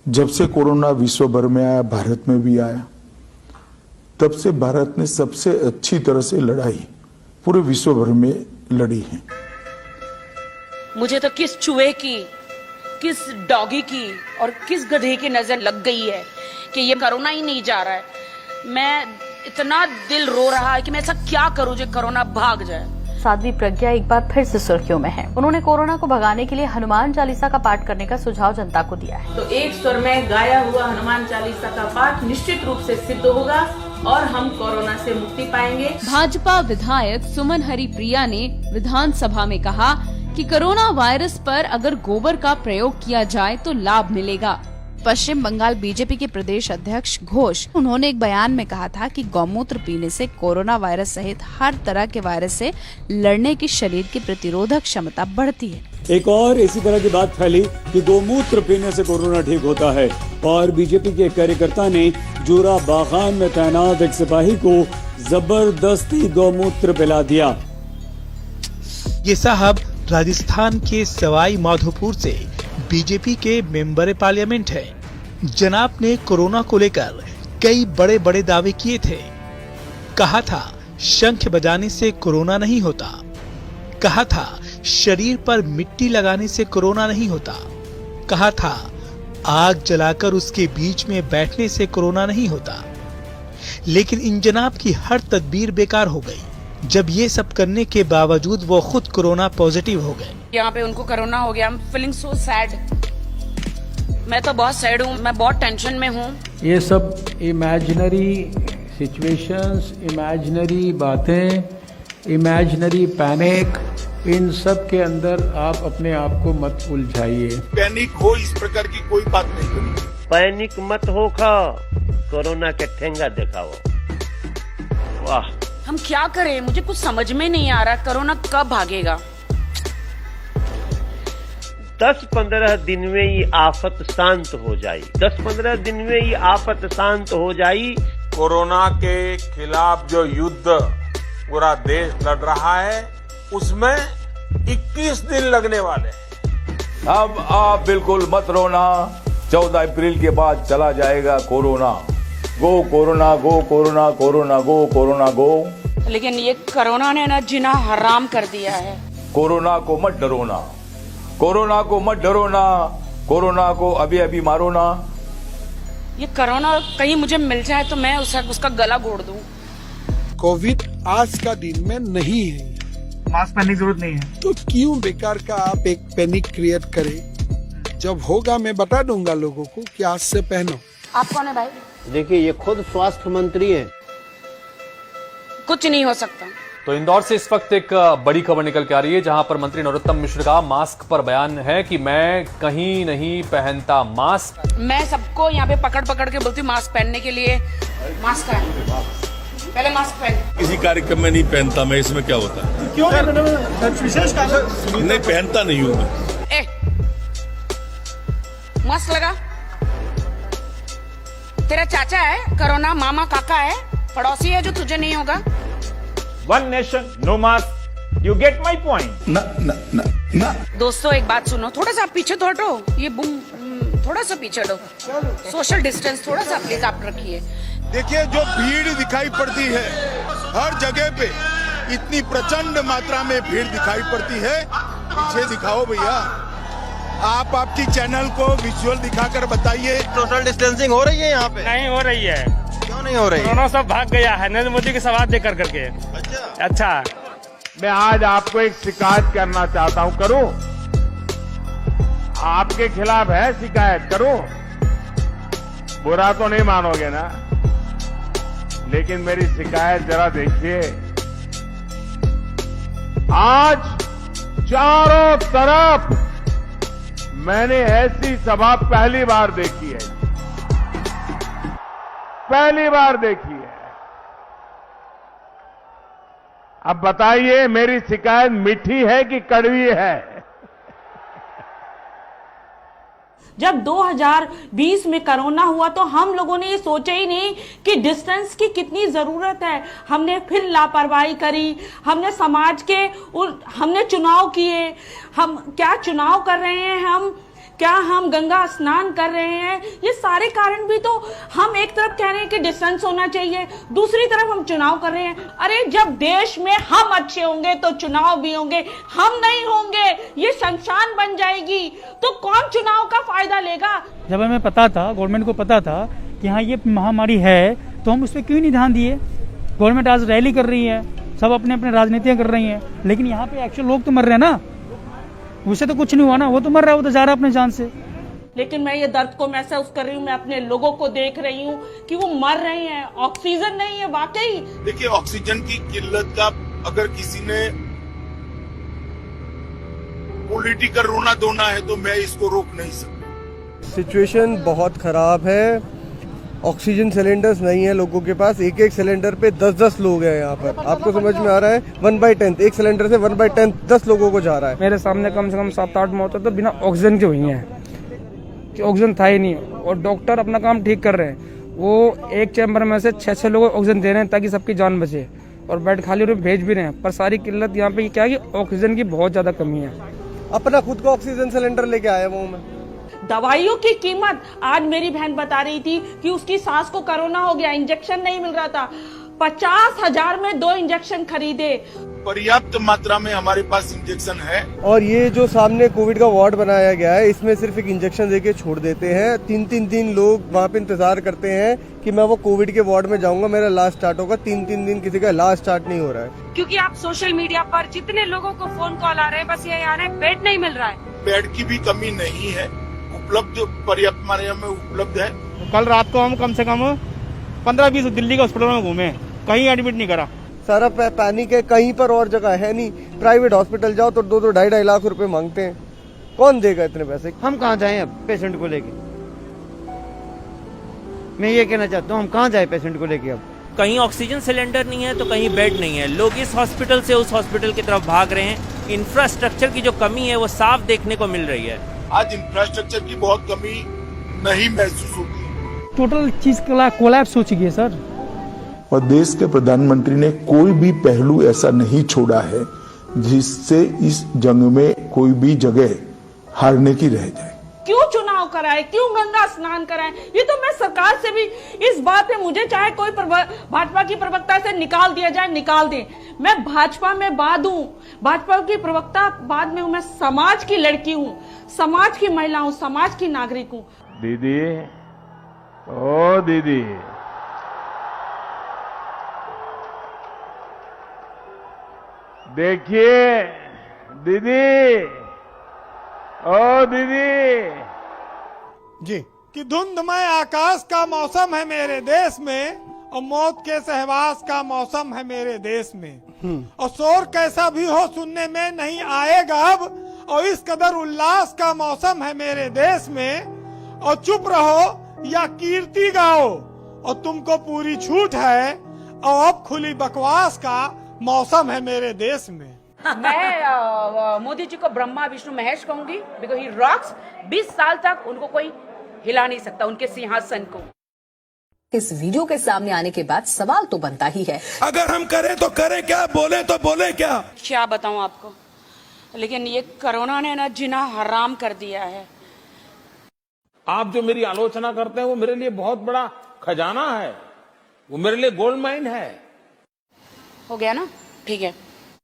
जब से कोरोना विश्व भर में आया, भारत में भी आया, तब से भारत ने सबसे अच्छी तरह से लड़ाई पूरे विश्व भर में लड़ी है। मुझे तो किस चूहे की, किस डॉगी की और किस गधे की नजर लग गई है कि ये कोरोना ही नहीं जा रहा है। मैं इतना दिल रो रहा है कि मैं ऐसा क्या करूं जो कोरोना भाग जाए। साध्वी प्रज्ञा एक बार फिर से सुर्खियों में है। उन्होंने कोरोना को भगाने के लिए हनुमान चालीसा का पाठ करने का सुझाव जनता को दिया है। तो एक स्वर में गाया हुआ हनुमान चालीसा का पाठ निश्चित रूप से सिद्ध होगा और हम कोरोना से मुक्ति पाएंगे। भाजपा विधायक सुमन हरिप्रिया ने विधानसभा में कहा कि कोरोना वायरस पर अगर गोबर का प्रयोग किया जाए तो लाभ मिलेगा। पश्चिम बंगाल बीजेपी के प्रदेश अध्यक्ष घोष, उन्होंने एक बयान में कहा था कि गौमूत्र पीने से कोरोना वायरस सहित हर तरह के वायरस से लड़ने की शरीर की प्रतिरोधक क्षमता बढ़ती है। एक और इसी तरह की बात फैली कि गौमूत्र पीने से कोरोना ठीक होता है और बीजेपी के कार्यकर्ता ने जोरा बागान में तैनात एक सिपाही को जबरदस्ती गौमूत्र पिला दिया। ये साहब राजस्थान के सवाई माधोपुर से बीजेपी के मेंबर पार्लियामेंट हैं। जनाब ने कोरोना को लेकर कई बड़े बड़े दावे किए थे। कहा था शंख बजाने से कोरोना नहीं होता, कहा था शरीर पर मिट्टी लगाने से कोरोना नहीं होता, कहा था आग जलाकर उसके बीच में बैठने से कोरोना नहीं होता। लेकिन इन जनाब की हर तदबीर बेकार हो गई जब ये सब करने के बावजूद वो खुद कोरोना पॉजिटिव हो गए। यहाँ पे उनको कोरोना हो गया। I am feeling so sad. मैं तो बहुत सैड हूँ, मैं बहुत टेंशन में हूँ। ये सब इमेजिनरी सिचुएशंस, इमेजिनरी बातें, इमेजिनरी पैनिक, इन सब के अंदर आप अपने आप को मत उलझाइए। पैनिक हो इस प्रकार की कोई बात नहीं। पैनिक मत हो, कोरोना के ठेंगा दिखाओ। वाह, हम क्या करें, मुझे कुछ समझ में नहीं आ रहा। कोरोना कब भागेगा? 10-15 दिन में ये आफत शांत हो जाए। 10-15 दिन में ये आफत शांत हो जाए। कोरोना के खिलाफ जो युद्ध पूरा देश लड़ रहा है उसमें 21 दिन लगने वाले हैं। अब आप बिल्कुल मत रोना, 14 अप्रैल के बाद चला जाएगा कोरोना। गो कोरोना, गो कोरोना, कोरोना गो, कोरोना गो। लेकिन ये कोरोना ने ना जीना हराम कर दिया है। कोरोना को मत डरोना, कोरोना को मत डरोना, कोरोना को अभी अभी मारो ना। ये कोरोना कहीं मुझे मिल जाए तो मैं उसका गला घोड़ दूं। कोविड आज का दिन में नहीं है, मास्क पहनने की जरूरत नहीं है, तो क्यों बेकार का आप एक पैनिक क्रिएट करें। जब होगा मैं बता दूंगा लोगों को कि आज से पहनो। आप कौन है भाई? देखिए, ये खुद स्वास्थ्य मंत्री है। कुछ नहीं हो सकता। तो इंदौर से इस वक्त एक बड़ी खबर निकल के आ रही है जहां पर मंत्री नरोत्तम मिश्र का मास्क पर बयान है कि मैं कहीं नहीं पहनता मास्क। मैं सबको यहाँ पे पकड़ पकड़ के बोलती हूँ मास्क पहनने के लिए। मास्क है, पहले मास्क पहन। किसी कार्यक्रम में नहीं पहनता मैं, इसमें क्या होता है? क्यों विशेष नहीं पहनता नहीं हूँ। मास्क लगा। तेरा चाचा है कोरोना, मामा काका है, पड़ोसी है जो तुझे नहीं होगा। One nation no mask, you get my point. ना। दोस्तों एक बात सुनो, थोड़ा सा पीछे तो हटो। ये थोड़ा सा पीछे हटो। सोशल डिस्टेंस थोड़ा सा प्लीज आप रखिए। देखिए, जो भीड़ दिखाई पड़ती है हर जगह पे, इतनी प्रचंड मात्रा में भीड़ दिखाई पड़ती है, पीछे दिखाओ भैया। आप आपकी चैनल को विजुअल दिखाकर बताइए। सोशल डिस्टेंसिंग हो रही है यहाँ पे? नहीं हो रही है। क्यों नहीं हो रही? कोरोना सब भाग गया है नरेंद्र मोदी के सवाल दे कर करके। अच्छा, मैं आज आपको एक शिकायत करना चाहता हूँ। करूं? आपके खिलाफ है शिकायत, करूं? बुरा तो नहीं मानोगे ना? लेकिन मेरी शिकायत जरा देखिए। आज चारों तरफ मैंने ऐसी सभा पहली बार देखी है, पहली बार देखी है। अब बताइए, मेरी शिकायत मीठी है कि कड़वी है? जब 2020 में कोरोना हुआ तो हम लोगों ने ये सोचा ही नहीं कि डिस्टेंस की कितनी जरूरत है। हमने फिर लापरवाही करी, हमने समाज के हमने चुनाव किए। हम क्या चुनाव कर रहे हैं हम क्या हम गंगा स्नान कर रहे हैं? ये सारे कारण भी तो हम एक तरफ कह रहे हैं कि डिस्टेंस होना चाहिए, दूसरी तरफ हम चुनाव कर रहे हैं। अरे जब देश में हम अच्छे होंगे तो चुनाव भी होंगे, हम नहीं होंगे ये शमशान बन जाएगी, तो कौन चुनाव का फायदा लेगा? जब हमें पता था, गवर्नमेंट को पता था कि हाँ ये महामारी है, तो हम उस पर क्यों नहीं ध्यान दिए? गवर्नमेंट आज रैली कर रही है, सब अपने अपने राजनीतियां कर रही हैं, लेकिन यहाँ पे एक्चुअल लोग तो मर रहे हैं ना, उससे तो कुछ नहीं हुआ ना, वो तो मर रहा है, वो तो जा रहा है अपने जान से। लेकिन मैं ये दर्द को महसूस कर रही हूँ, मैं अपने लोगों को देख रही हूँ कि वो मर रहे हैं, ऑक्सीजन नहीं है। वाकई देखिए, ऑक्सीजन की किल्लत का अगर किसी ने पॉलिटिकल रोना धोना है तो मैं इसको रोक नहीं सकता। सिचुएशन बहुत खराब है, ऑक्सीजन सिलेंडर्स नहीं है लोगों के पास, एक एक सिलेंडर पे 10-10 लोग हैं यहाँ पर। आपको समझ में आ रहा है? 1/10 एक सिलेंडर से 1/10 10 लोगों को जा रहा है। मेरे सामने कम से कम 7-8 मौतें तो बिना ऑक्सीजन के हुई हैं, कि ऑक्सीजन था ही नहीं, और डॉक्टर अपना काम ठीक कर रहे हैं। वो एक चैम्बर में से 6-6 लोगों को ऑक्सीजन दे रहे हैं ताकि सबकी जान बचे, और बेड खाली और भेज भी रहे हैं। पर सारी किल्लत यहाँ पे क्या है कि ऑक्सीजन की बहुत ज्यादा कमी है। अपना खुद का ऑक्सीजन सिलेंडर लेके आया हूँ मैं। दवाइयों की कीमत, आज मेरी बहन बता रही थी कि उसकी सास को कोरोना हो गया, इंजेक्शन नहीं मिल रहा था, 50,000 में 2 इंजेक्शन खरीदे। पर्याप्त मात्रा में हमारे पास इंजेक्शन है। और ये जो सामने कोविड का वार्ड बनाया गया है, इसमें सिर्फ एक इंजेक्शन देके छोड़ देते हैं। 3-3 दिन लोग वहाँ पे इंतजार करते हैं कि मैं वो कोविड के वार्ड में जाऊंगा, मेरा इलाज स्टार्ट होगा। 3-3 दिन किसी का इलाज स्टार्ट नहीं हो रहा है। क्योंकि आप सोशल मीडिया पर जितने लोगों को फोन कॉल आ रहे हैं, बस ये आ रहे हैं बेड नहीं मिल रहा है। बेड की भी कमी नहीं है, उपलब्ध पर्याप्त मात्रा में उपलब्ध है। कल रात को हम कम से कम 15-20 दिल्ली के हॉस्पिटल में घूमे, कहीं एडमिट नहीं करा। सारा पैनिक है, कहीं पर और जगह है नहीं। प्राइवेट हॉस्पिटल जाओ तो 2-2, 2.5 लाख रुपए मांगते हैं, कौन देगा इतने पैसे? हम कहाँ जाएं अब पेशेंट को लेके? मैं ये कहना चाहता हूँ, हम कहाँ जाए पेशेंट को लेके? अब कहीं ऑक्सीजन सिलेंडर नहीं है तो कहीं बेड नहीं है, लोग इस हॉस्पिटल से उस हॉस्पिटल की तरफ भाग रहे हैं। इंफ्रास्ट्रक्चर की जो कमी है वो साफ देखने को मिल रही है। आज इंफ्रास्ट्रक्चर की बहुत कमी नहीं महसूस होती। टोटल चीज कोलैप्स हो चुकी है सर। और देश के प्रधानमंत्री ने कोई भी पहलू ऐसा नहीं छोड़ा है जिससे इस जंग में कोई भी जगह हारने की रह जाए। क्यों चुनाव कराए, क्यों गंगा स्नान कराए? ये तो मैं सरकार से भी इस बात पे, मुझे चाहे कोई भाजपा की प्रवक्ता से निकाल दिया जाए, निकाल दे, मैं भाजपा में बाद हूँ, भाजपा की प्रवक्ता बाद में हूँ। मैं समाज की लड़की हूँ, समाज की महिला हूँ, समाज की नागरिक हूँ। दीदी, ओ दीदी, देखिए दीदी, ओ दीदी जी, कि धुंधमय आकाश का मौसम है मेरे देश में, और मौत के सहवास का मौसम है मेरे देश में। और शोर कैसा भी हो सुनने में नहीं आएगा अब, और इस कदर उल्लास का मौसम है मेरे देश में। और चुप रहो या कीर्ति गाओ, और तुमको पूरी छूट है, और अब खुली बकवास का मौसम है मेरे देश में। मैं मोदी जी को ब्रह्मा विष्णु महेश कहूंगी, बिकॉज ही रॉक्स। 20 साल तक उनको कोई हिला नहीं सकता, उनके सिंहासन को। इस वीडियो के सामने आने के बाद सवाल तो बनता ही है, अगर हम करें तो करें क्या, बोले तो बोले क्या? क्या बताऊं आपको, लेकिन ये कोरोना ने ना जीना हराम कर दिया है। आप जो मेरी आलोचना करते हैं वो मेरे लिए बहुत बड़ा खजाना है, वो मेरे लिए गोल्ड माइन है। हो गया ना? ठीक है।